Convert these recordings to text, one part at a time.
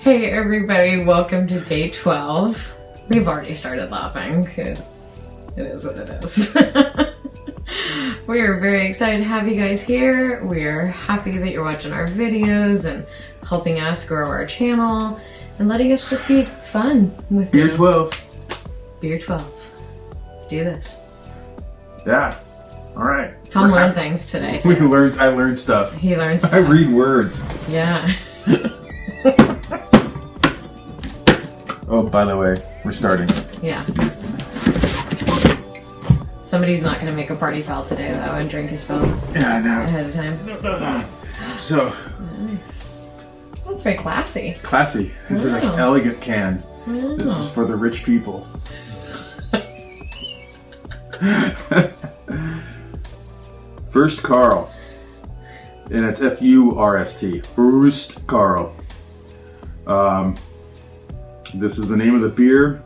Hey everybody, welcome to day 12. We've already started laughing. It is what it is. We are very excited to have you guys here. We're happy that you're watching our videos and helping us grow our channel and letting us just be fun with Beer you. 12. Beer 12. Let's do this. Yeah. All right. Tom learned things today too. I learned stuff. He learned stuff. I read words. Yeah. Oh, by the way, we're starting. Yeah. Somebody's not going to make a party foul today though and drink his phone Yeah, I know. ahead of time. No. So, Nice. That's very classy. classy. This is like Wow. elegant can. Wow. This is for the rich people. First Carl. And it's F-U-R-S-T. First Carl. This is the name of the beer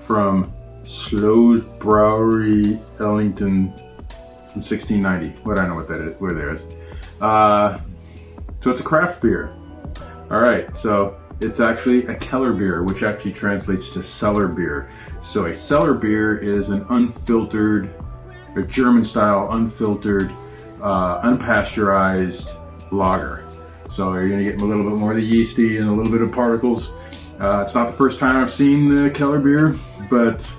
from Slow's Brewery, Ellington, from 1690. What I know what that is, where there is. So it's a craft beer. All right, so it's actually a Keller beer, which actually translates to cellar beer. So a cellar beer is an unfiltered, a German-style unfiltered, unpasteurized lager. So you're gonna get a little bit more of the yeasty and a little bit of particles. It's not the first time I've seen the Keller beer, but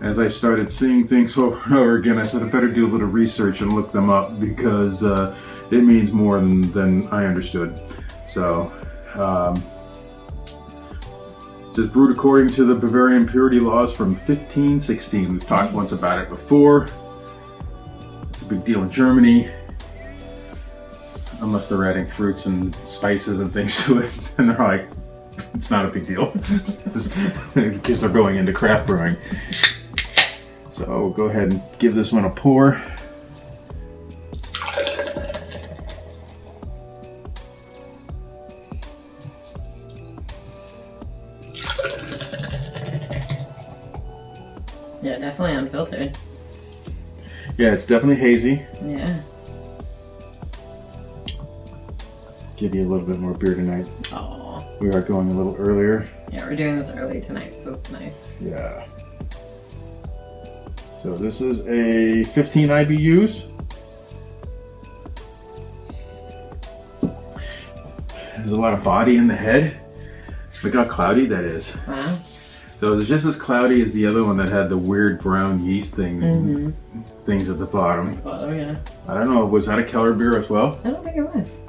as I started seeing things over and over again, I said I better do a little research and look them up because it means more than I understood. So, it says brewed according to the Bavarian purity laws from 1516. We've talked once about it before. It's a big deal in Germany. Unless they're adding fruits and spices and things to it, and they're like, it's not a big deal because they're going into craft brewing. So we'll go ahead and give this one a pour. Yeah, definitely unfiltered. Yeah, it's definitely hazy. Yeah. Give you a little bit more beer tonight. Oh. We are going a little earlier. Yeah, we're doing this early tonight, so it's nice. Yeah. So this is a 15 IBUs. There's a lot of body in the head. Look how cloudy that is. Wow. So it's just as cloudy as the other one that had the weird brown yeast things at the bottom. Oh, yeah. I don't know, was that a Keller beer as well? I don't think it was.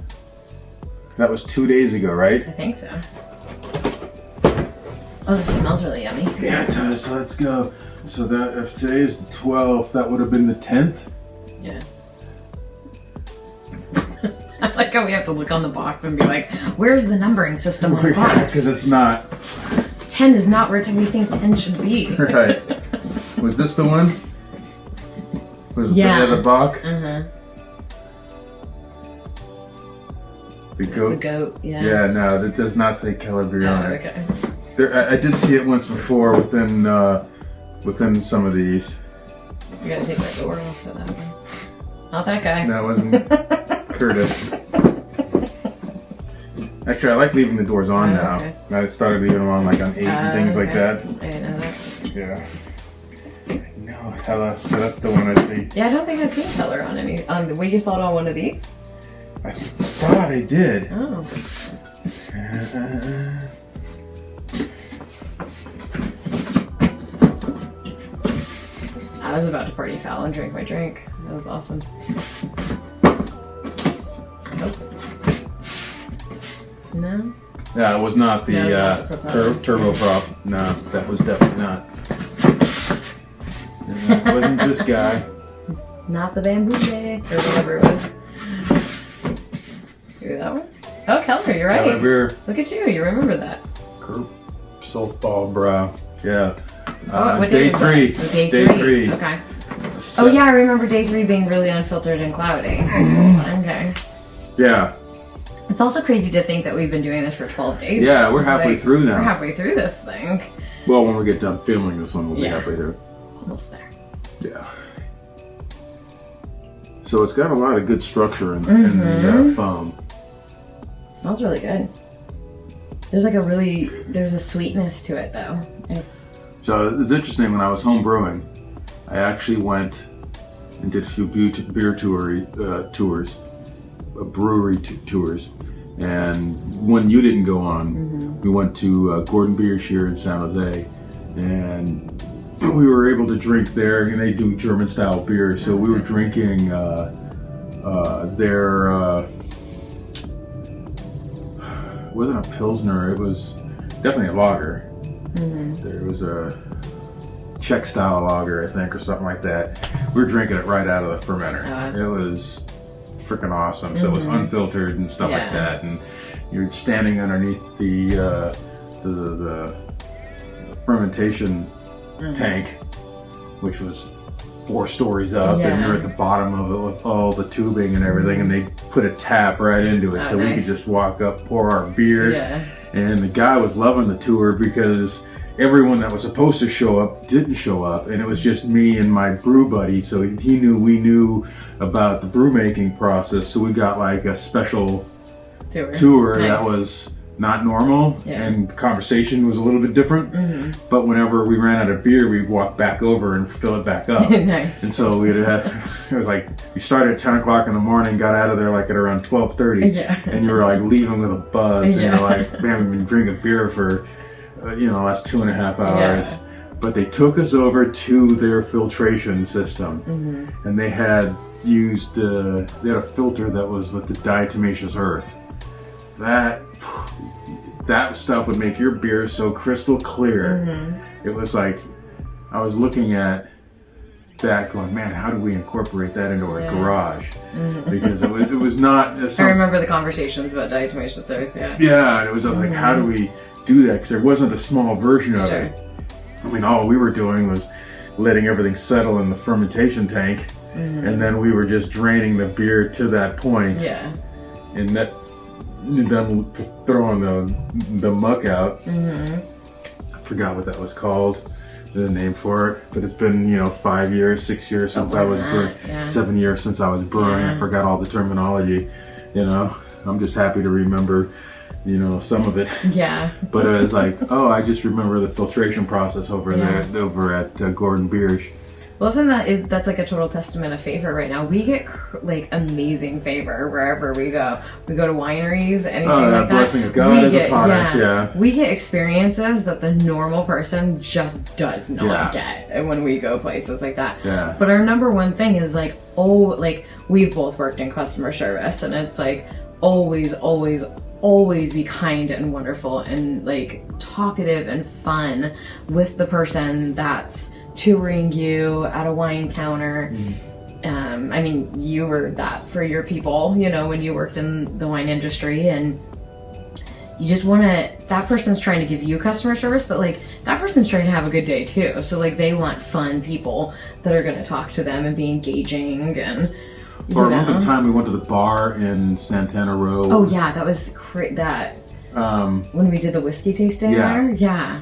That was 2 days ago, right? I think so. Oh, this smells really yummy. Yeah, it does. So let's go. So that if today is the 12th, that would have been the 10th? Yeah. I like how we have to look on the box and be like, where's the numbering system on the box? Because it's not. 10 is not where we think 10 should be. Right. Was this the one? Was Yeah. the Bach? Uh-huh. The goat? The goat, yeah. Yeah, no, that does not say Keller beer Oh, on it. okay. I did see it once before within some of these. You gotta take that door off for that one. Not that guy. That wasn't Curtis. Actually, I like leaving the doors on now. Okay. I started leaving them on like on 8 and things like Okay. that. I didn't know that. Yeah. No, that's the one I see. Yeah, I don't think I've seen color on any. We just saw it on one of these. I thought I did. Oh. I was about to party foul and drink my drink. That was awesome. Nope. No? Yeah, it was not the No, not the propel. turbo prop. No, that was definitely not. It wasn't this guy. Not the bamboo day or whatever it was. Hear that one? Oh, Keller, you're right. Keller beer. Look at you, you remember that. Sulfal brow. Yeah. What Day was three. that? Oh, Day three. Okay. So- Oh yeah, I remember day 3 being really unfiltered and cloudy. Okay. Yeah. It's also crazy to think that we've been doing this for 12 days. Yeah, we're halfway through now. We're halfway through this thing. Well, when we get done filming this one, we'll be Yeah. halfway through. Almost there. Yeah. So it's got a lot of good structure in the foam. It smells really good. There's like there's a sweetness to it though. So it's interesting, when I was home brewing, I actually went and did a few beer tours, brewery tours. And when you didn't go on, we went to Gordon Beers here in San Jose, and we were able to drink there, and they do German style beer. So we were drinking their, it wasn't a Pilsner, it was definitely a lager. There was a Czech style lager, I think, or something like that. We were drinking it right out of the fermenter. It was freaking awesome. So it was unfiltered and stuff like that, and you're standing underneath the fermentation tank, which was 4 stories up, and we're at the bottom of it with all the tubing and everything, and they put a tap right into it, so we could just walk up, pour our beer. And the guy was loving the tour because everyone that was supposed to show up didn't show up, and it was just me and my brew buddy, so we knew about the brew making process, so we got like a special tour that was not normal, and the conversation was a little bit different, but whenever we ran out of beer, we'd walk back over and fill it back up. And so it was like, we started at 10 o'clock in the morning, got out of there like at around 12:30, and you were like leaving with a buzz, and you're like, man, we've been drinking beer for last 2.5 hours. But they took us over to their filtration system, and they had used they had a filter that was with the diatomaceous earth. That stuff would make your beer so crystal clear. It was like, I was looking at that going, man, how do we incorporate that into our garage? Because it was not I remember the conversations about diatomaceous earth. And it was just like, how do we do that? Because there wasn't a small version of it. I mean, all we were doing was letting everything settle in the fermentation tank, and then we were just draining the beer to that point. And then throwing the muck out. I forgot what that was called, the name for it, but it's been 5 years, 6 years since I was brewing, 7 years since I was brewing. I forgot all the terminology. I'm just happy to remember some of it. But it was like, I just remember the filtration process over at Gordon Beers. Well, that's like a total testament of favor right now. We get like amazing favor wherever we go. We go to wineries, anything like that. Blessing of God is upon us. We get experiences that the normal person just does not get when we go places like that. But our number one thing is like, we've both worked in customer service, and it's like always be kind and wonderful and like talkative and fun with the person that's touring you at a wine counter. I mean, you were that for your people, when you worked in the wine industry, and you just that person's trying to give you customer service, but like that person's trying to have a good day too. So like they want fun people that are going to talk to them and be engaging. And or remember the time we went to the bar in Santana Row? Oh yeah, that was when we did the whiskey tasting there?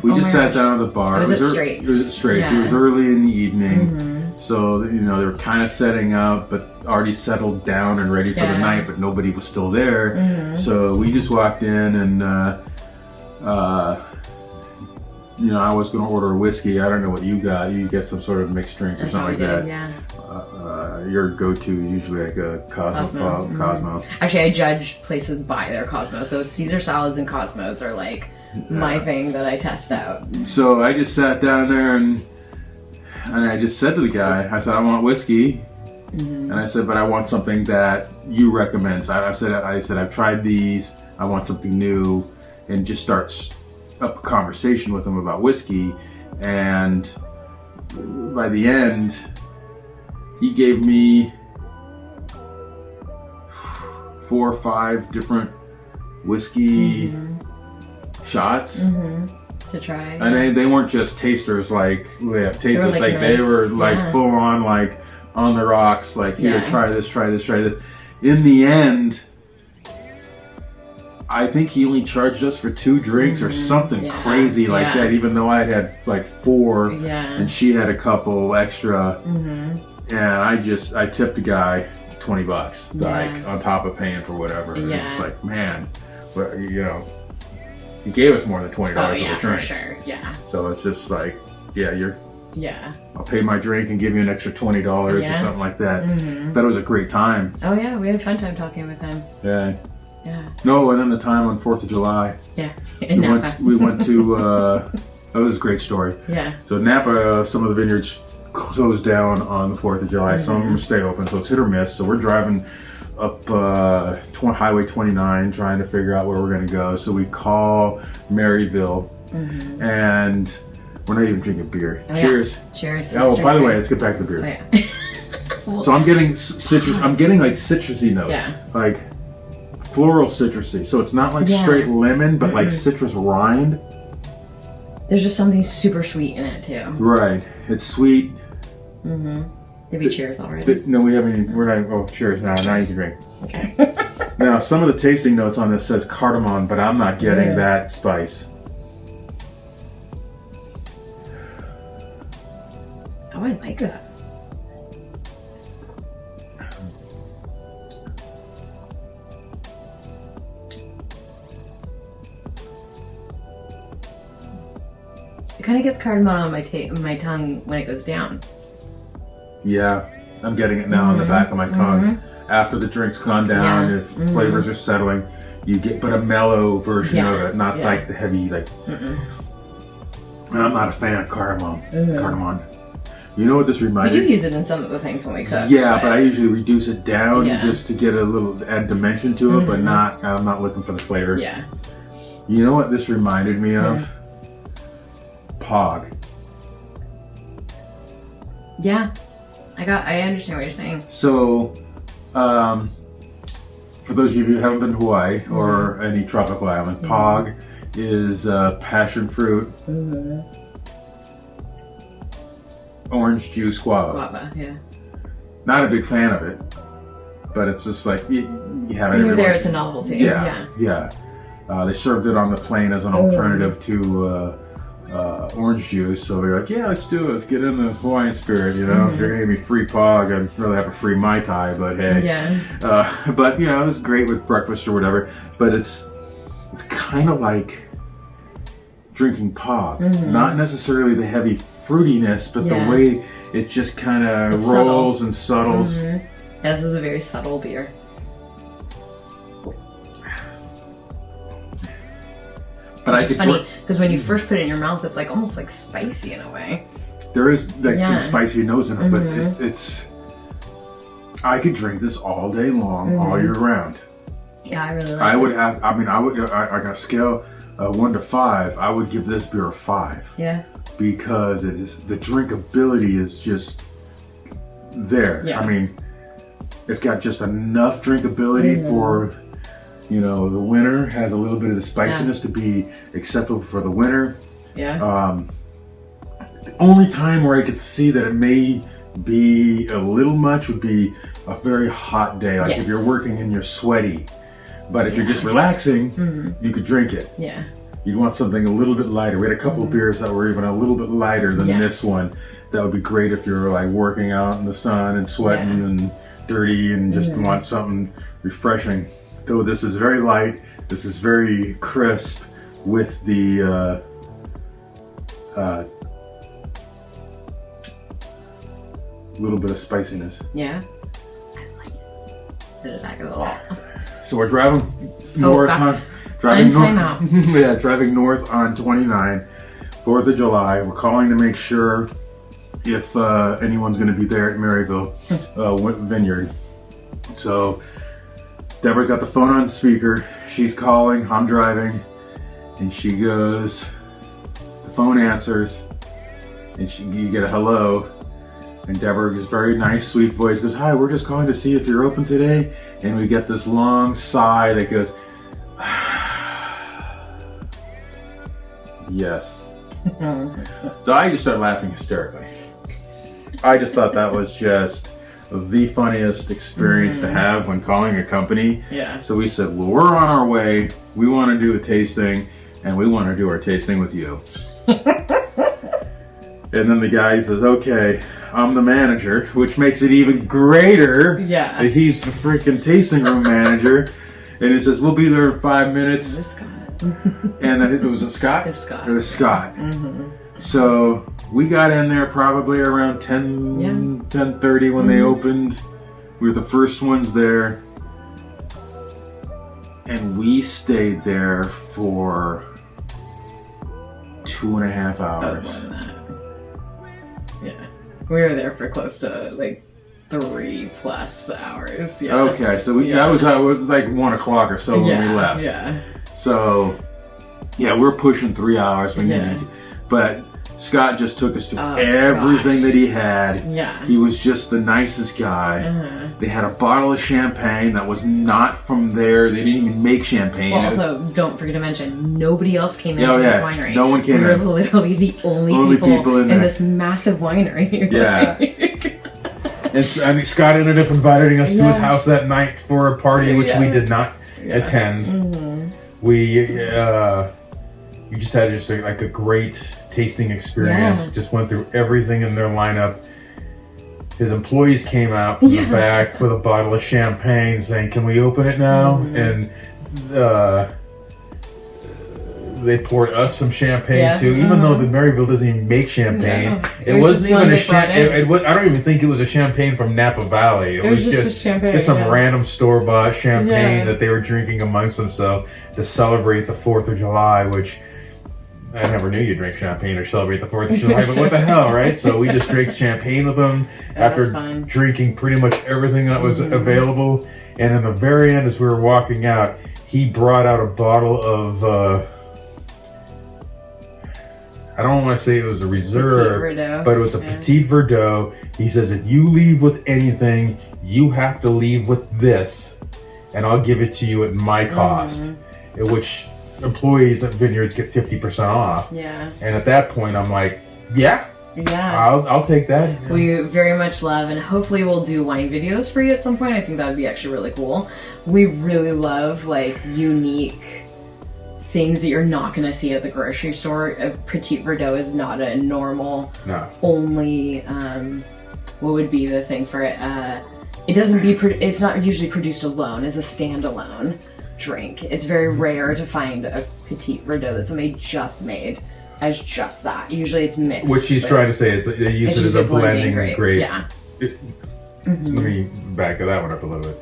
We just sat down at the bar. It was at Straits. It was at Straits. It was early in the evening. So, they were kind of setting up, but already settled down and ready for the night, but nobody was still there. So we just walked in, and, I was going to order a whiskey. I don't know what you got. You get some sort of mixed drink or something like that. Your go-to is usually like a Cosmo. Actually, I judge places by their Cosmo. So Caesar salads and Cosmos are like my thing that I test out. So I just sat down there and I just said to the guy, I said, I want whiskey. And I said, but I want something that you recommend. So I said, I've tried these. I want something new, and just starts up a conversation with him about whiskey. And by the end, he gave me 4 or 5 different whiskey shots to try. And they weren't just tasters like tasters, they were like full on like on the rocks, like here, try this. In the end, I think he only charged us for 2 drinks or something crazy like that, even though I had like 4 and she had a couple extra. And I tipped the guy $20, like on top of paying for whatever. It's just like, man, he gave us more than $20 Oh for yeah, the for drinks. sure. Yeah. So it's just like, yeah, Yeah. I'll pay my drink and give you an extra $20 or something like that. Mm-hmm. But it was a great time. Oh yeah, we had a fun time talking with him. Yeah. Yeah. No, and then the time on 4th of July. Yeah. We went to, that was a great story. Yeah. So Napa, some of the vineyards closed down on the 4th of July. Some of them stay open, so it's hit or miss. So we're driving up Highway 29 trying to figure out where we're going to go. So we call Maryville, and we're not even drinking beer. Oh, Cheers. Yeah. Cheers. Oh, by the way, let's get back to the beer. Oh, yeah. So I'm getting citrus. I'm getting like citrusy notes. Yeah. Like floral citrusy. So it's not like Yeah. straight lemon, but like citrus rind. There's just something super sweet in it too. Right. It's sweet. Did we cheers already? No, we haven't. We're not. Oh, cheers. Now you can drink. Okay. Now, some of the tasting notes on this says cardamom, but I'm not getting that spice. Oh, I like that. I kind of get cardamom on my tongue when it goes down. Yeah, I'm getting it now on the back of my tongue. After the drink's gone down, if flavors are settling, you get but a mellow version of it, not like the heavy like. I'm not a fan of cardamom. Cardamom. You know what this reminded? We do use it in some of the things when we cook. Yeah, but I usually reduce it down Yeah. just to get a little add dimension to it, but not. I'm not looking for the flavor. Yeah. You know what this reminded me of? Pog. Yeah. I understand what you're saying. So, for those of you who haven't been to Hawaii or any tropical island, Pog is passion fruit, orange juice guava. Guava, yeah. Not a big fan of it, but it's just like you have it When you're every there, once- it's a novelty. Yeah. They served it on the plane as an alternative to orange juice, so we were like, yeah, let's do it. Let's get in the Hawaiian spirit, you know. If you're gonna give me free Pog, I'd rather have a free Mai Tai, but hey. Yeah. But you know, it's great with breakfast or whatever. But it's kind of like drinking Pog, not necessarily the heavy fruitiness, but the way it just kind of rolls and subtles. Yeah, this is a very subtle beer. But It's funny because when you first put it in your mouth, it's like almost like spicy in a way. There is like some spicy nose in it, but it's. I could drink this all day long, all year round. Yeah, I really like I would this. have. I mean, I got a scale 1 to 5. I would give this beer a 5. Yeah. Because it is the drinkability is just there. Yeah. I mean, it's got just enough drinkability for. You know, the winter has a little bit of the spiciness to be acceptable for the winter. Yeah. The only time where I could see that it may be a little much would be a very hot day, like if you're working and you're sweaty. But if you're just relaxing, you could drink it. Yeah. You'd want something a little bit lighter. We had a couple of beers that were even a little bit lighter than this one. That would be great if you're like working out in the sun and sweating and dirty and just want something refreshing. Though this is very light, this is very crisp with the little bit of spiciness. Yeah. I like it a lot. So we're driving north driving north on 29, 4th of July. We're calling to make sure if anyone's going to be there at Maryville Vineyard. So Deborah got the phone on speaker. She's calling. I'm driving. And she goes, the phone answers. And you get a hello. And Deborah's very nice, sweet voice goes, hi, we're just calling to see if you're open today. And we get this long sigh that goes, yes. So I just started laughing hysterically. I just thought that was just the funniest experience to have when calling a company. Yeah. So we said, well, we're on our way. We want to do a tasting, and we want to do our tasting with you. And then the guy says, okay, I'm the manager, which makes it even greater that he's the freaking tasting room manager. And he says, we'll be there in 5 minutes. This guy. And it was a Scott? It's Scott. It was Scott. Mm-hmm. So we got in there probably around 10:30 when they opened. We were the first ones there. And we stayed there for 2.5 hours. Oh, more than that. Yeah. We were there for close to like 3+ hours. Yeah. Okay, so that was like 1 o'clock or so when we left. Yeah. So yeah, we're pushing 3 hours. But Scott just took us through everything that he had. Yeah. He was just the nicest guy. They had a bottle of champagne that was not from there. They didn't even make champagne. Well, also, don't forget to mention, nobody else came into this winery. No one came in. We were literally the only people in this massive winery. Yeah. And I mean, Scott ended up inviting us to his house that night for a party, which we did not attend. Mm-hmm. We just had like a great tasting experience. Yeah. Just went through everything in their lineup. His employees came out from the back with a bottle of champagne saying, "Can we open it now?" And they poured us some champagne too, even though the Maryville doesn't even make champagne. No. It wasn't even a champagne. I don't even think it was a champagne from Napa Valley. It was just some random store-bought champagne that they were drinking amongst themselves to celebrate the 4th of July, which I never knew you drink champagne or celebrate the 4th of July, but what the hell, right? So we just drank champagne with them after drinking pretty much everything that was available. And in the very end, as we were walking out, he brought out a bottle of... I don't want to say it was a reserve, but it was a Petit Verdot. He says, if you leave with anything, you have to leave with this, and I'll give it to you at my cost. Which employees at vineyards get 50% off. Yeah. And at that point, I'm like, I'll take that. We very much love, and hopefully we'll do wine videos for you at some point. I think that would be actually really cool. We really love like unique things that you're not going to see at the grocery store. A Petit Verdot is not a normal, only, what would be the thing for it? It's not usually produced alone as a standalone drink. It's very rare to find a Petit Verdot that's just made as just that. Usually it's mixed. Which he's trying to say, they use it as a blending grape. Yeah. Let me back that one up a little bit.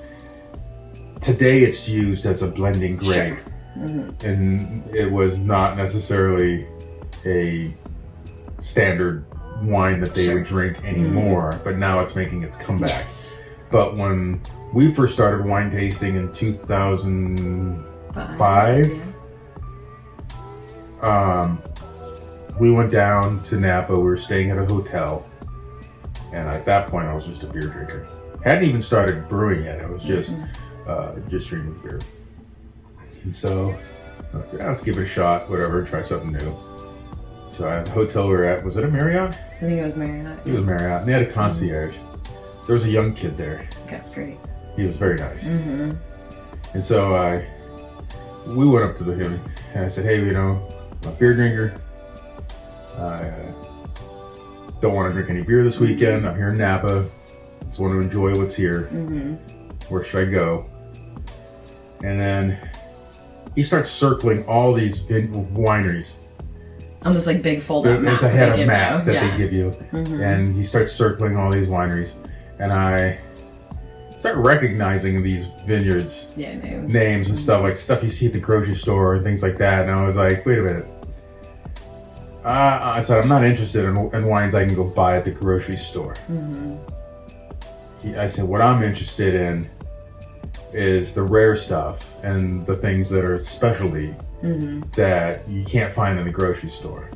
Today it's used as a blending grape. Sure. And it was not necessarily a standard wine that they would drink anymore, but now it's making its comeback. Yes. But when we first started wine tasting in 2005, we went down to Napa. We were staying at a hotel, and at that point I was just a beer drinker. Hadn't even started brewing yet. I was just drinking beer. And so, let's give it a shot, whatever, try something new. So at the hotel we were at, was it a Marriott? I think it was Marriott. It was Marriott. And they had a concierge. There was a young kid there. That's great. He was very nice. And so we went up to him and I said, hey, I'm a beer drinker. I don't want to drink any beer this weekend. I'm here in Napa. Just want to enjoy what's here. Where should I go? And then he starts circling all these wineries. On this like big fold-out map. They had a map that they give you. And he starts circling all these wineries. And I start recognizing these vineyards, names and stuff you see at the grocery store and things like that. And I was like, wait a minute. I said, I'm not interested in wines I can go buy at the grocery store. I said, what I'm interested in is the rare stuff and the things that are specialty that you can't find in the grocery store.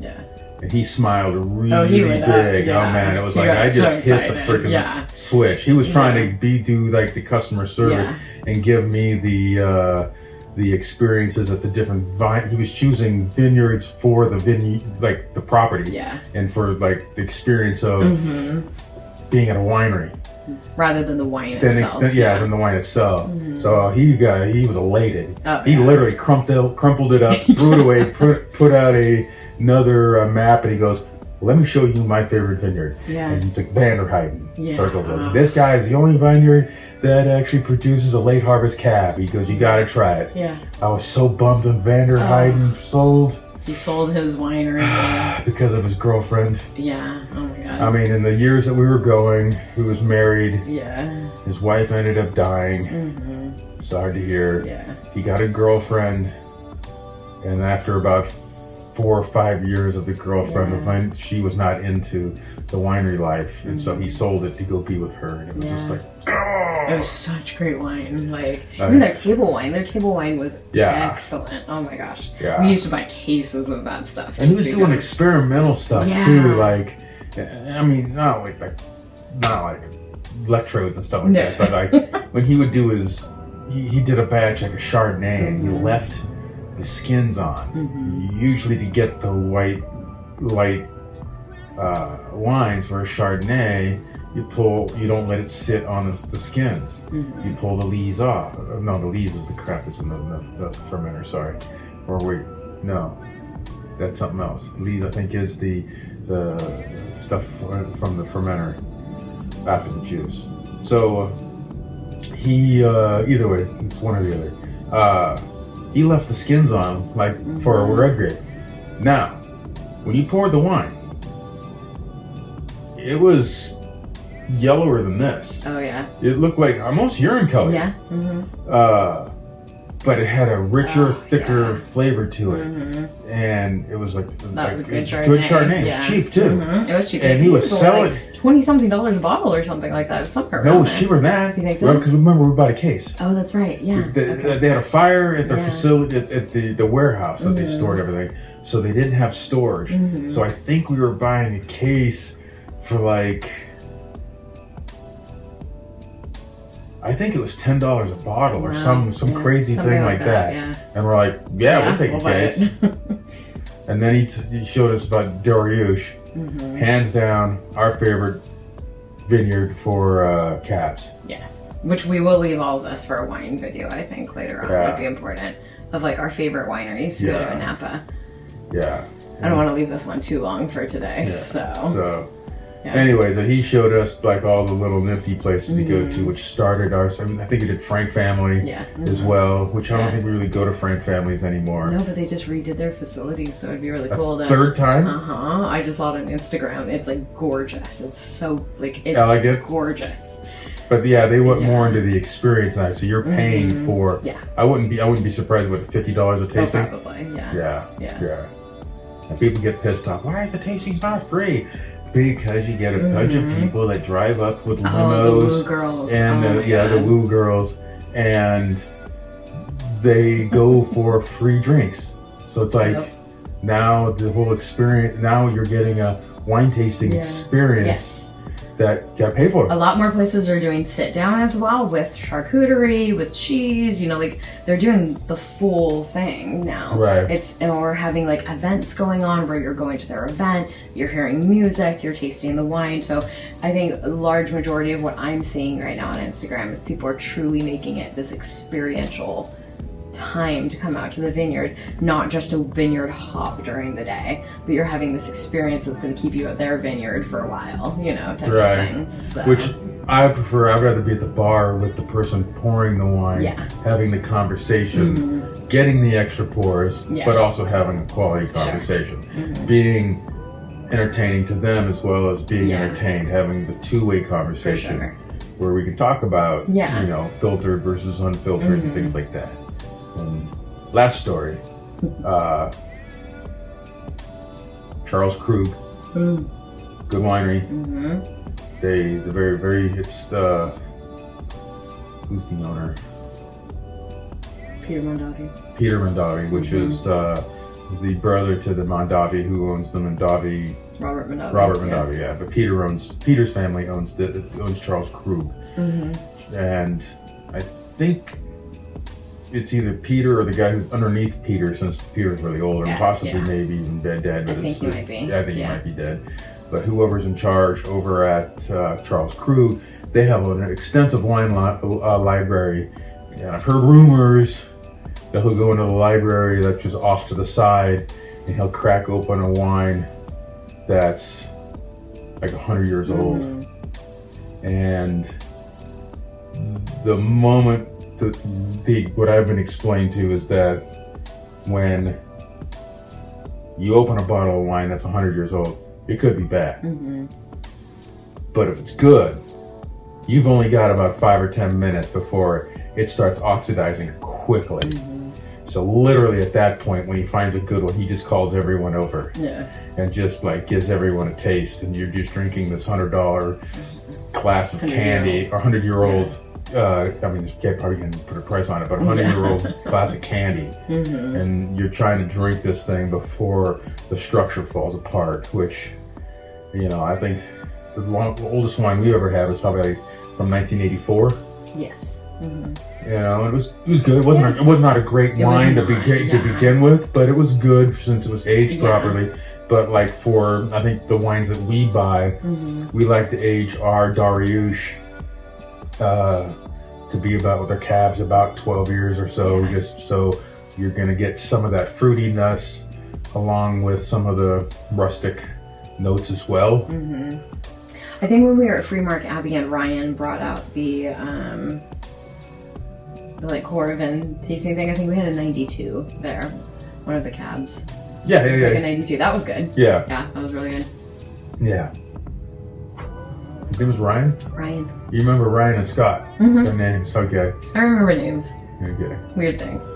And he smiled really big. Oh man, it was like I just hit the freaking switch. He was trying to do like the customer service and give me the experiences at the different he was choosing vineyards for the like the property and for like the experience of being at a winery. Rather than the wine itself. Than the wine itself. So he was elated. He literally crumpled it up, threw it away, put out another map, and he goes, well, let me show you my favorite vineyard. And it's like Vanderheiden. Circles it. This guy is the only vineyard that actually produces a late harvest cab. He goes, you gotta try it. Yeah. I was so bummed when Vander Heiden sold. He sold his winery. Because of his girlfriend. Yeah. Oh my god. I mean, in the years that we were going, he was married. Yeah. His wife ended up dying. Mm-hmm. Sorry to hear. Yeah. He got a girlfriend, and after about 4 or 5 years of the girlfriend, she was not into the winery life, and so he sold it to go be with her, and it was just like, it was such great wine. Like, even their table wine was excellent. Oh my gosh. Yeah. We used to buy cases of that stuff. And he was doing experimental stuff too, like, I mean, not like electrodes and stuff like that, but like when he would do his, he did a batch like a Chardonnay, and he left the skins on, usually to get the white wines. Where a Chardonnay, you don't let it sit on the skins. You pull the lees off. No, the lees is the crap that's in the fermenter. Sorry, or wait, no, that's something else. The lees, I think, is the stuff from the fermenter after the juice. So he either way, it's one or the other. He left the skins on, like, for a red grape. Now, when you poured the wine, it was yellower than this. Oh yeah. It looked like almost urine color. Yeah. But it had a richer, thicker flavor to it, and it was like good Chardonnay. Good Chardonnay. It's cheap too. It was cheap. And he was selling $20-something a bottle or something like that. Somewhere. No, it was cheaper than that. You think so? Because remember, we bought a case. Oh, that's right. Yeah. They had a fire at their facility, at the warehouse that they stored everything. So they didn't have storage. So I think we were buying a case for like, I think it was $10 a bottle or some crazy thing like that. Yeah. And we're like, we'll take a case. And then he showed us about Doriush. Hands down, our favorite vineyard for cabs. Yes, which we will leave all of this for a wine video. I think later on would be important, of like our favorite wineries to go to in Napa. Yeah. I don't want to leave this one too long for today. So. Anyways, he showed us like all the little nifty places to go to, which started our. I mean, I think he did Frank Family as well, which I don't think we really go to Frank Families anymore. No, but they just redid their facilities, so it'd be really cool. Third time? I just saw it on Instagram. It's like gorgeous. It's so like it's like it? Gorgeous. But they went more into the experience now. So you're paying for. I wouldn't be surprised with $50 a tasting. Oh, probably. Yeah. And people get pissed off. Why is the tastings not free? Because you get a bunch of people that drive up with limos, the woo girls, and the woo girls, and they go for free drinks. So it's like now the whole experience. Now you're getting a wine tasting experience that you gotta pay for. A lot more places are doing sit down as well, with charcuterie, with cheese. Like they're doing the full thing now. Right. And we're having like events going on where you're going to their event, you're hearing music, you're tasting the wine. So I think a large majority of what I'm seeing right now on Instagram is people are truly making it this experiential time to come out to the vineyard, not just a vineyard hop during the day, but you're having this experience that's going to keep you at their vineyard for a while, type of thing. So. Which I prefer. I'd rather be at the bar with the person pouring the wine, having the conversation, getting the extra pours, but also having a quality conversation, being entertaining to them as well as being entertained, having the two-way conversation where we can talk about, filtered versus unfiltered and things like that. And last story, Charles Krug, good winery. They're very. It's who's the owner? Peter Mondavi. Peter Mondavi, which is the brother to the Mondavi who owns the Mondavi. Robert Mondavi. Yeah. But Peter's family owns Charles Krug, and I think it's either Peter or the guy who's underneath Peter, since Peter's really old, and possibly maybe even dead. But I think he might be. Yeah, I think he might be dead. But whoever's in charge over at Charles Krug, they have an extensive wine library. And I've heard rumors that he'll go into the library that's just off to the side, and he'll crack open a wine that's like 100 years old. And the moment what I've been explained to is that when you open a bottle of wine that's 100 years old, it could be bad. Mm-hmm. But if it's good, you've only got about 5 or 10 minutes before it starts oxidizing quickly. Mm-hmm. So literally at that point, when he finds a good one, he just calls everyone over. Yeah. And just like gives everyone a taste, and you're just drinking this $100 glass of candy, or 100-year-old. I mean, you probably can put a price on it, but 100-year-old glass of candy, Mm-hmm. and you're trying to drink this thing before the structure falls apart. Which, I think the oldest wine we ever had was probably from 1984. Yes. Mm-hmm. It was good. It was not a great wine to begin with, but it was good since it was aged properly. But like for, I think the wines that we buy, we like to age our Dariouche to be about, with their cabs, about 12 years or so, just so you're gonna get some of that fruitiness along with some of the rustic notes as well. Mm-hmm. I think when we were at Freemark, Abby and Ryan brought out the like Corvin tasting thing. I think we had a 92 there, one of the cabs. Yeah, It's like a 92. That was good. Yeah, that was really good. Yeah. His name was Ryan? Ryan. You remember Ryan and Scott? Mm-hmm. Their names, okay. I remember names. Okay. Weird things.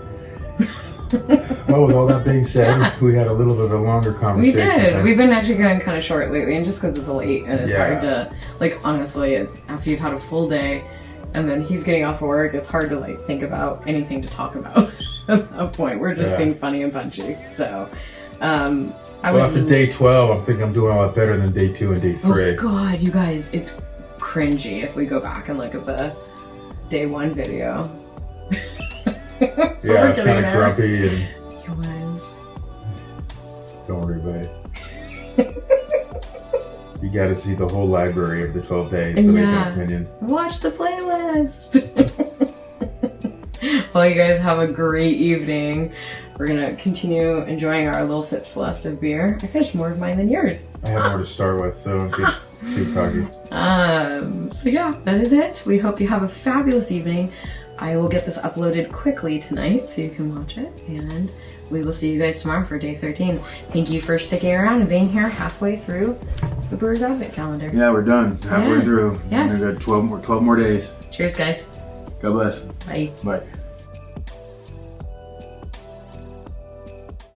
Well, with all that being said, we had a little bit of a longer We conversation. did. We've been actually going kind of short lately, and just because it's late and it's Yeah. hard to, like, honestly, it's after you've had a full day and then he's getting off work, it's hard to, like, think about anything to talk about at that point. We're just being funny and punchy. So, after day 12, I think I'm doing a lot better than day 2 and day 3. Oh, God, you guys, it's cringy if we go back and look at the day 1 video. Yeah, I was kind of grumpy and... You was. Don't worry about it. You got to see the whole library of the 12 days to make an opinion. Watch the playlist. Well, you guys have a great evening. We're going to continue enjoying our little sips left of beer. I finished more of mine than yours. I have more to start with, so don't get too cocky. So yeah, that is it. We hope you have a fabulous evening. I will get this uploaded quickly tonight so you can watch it, and we will see you guys tomorrow for day 13. Thank you for sticking around and being here halfway through the Brewers Advent calendar. Yeah, we're done. Halfway through. Yes. We've got 12 more days. Cheers, guys. God bless. Bye. Bye.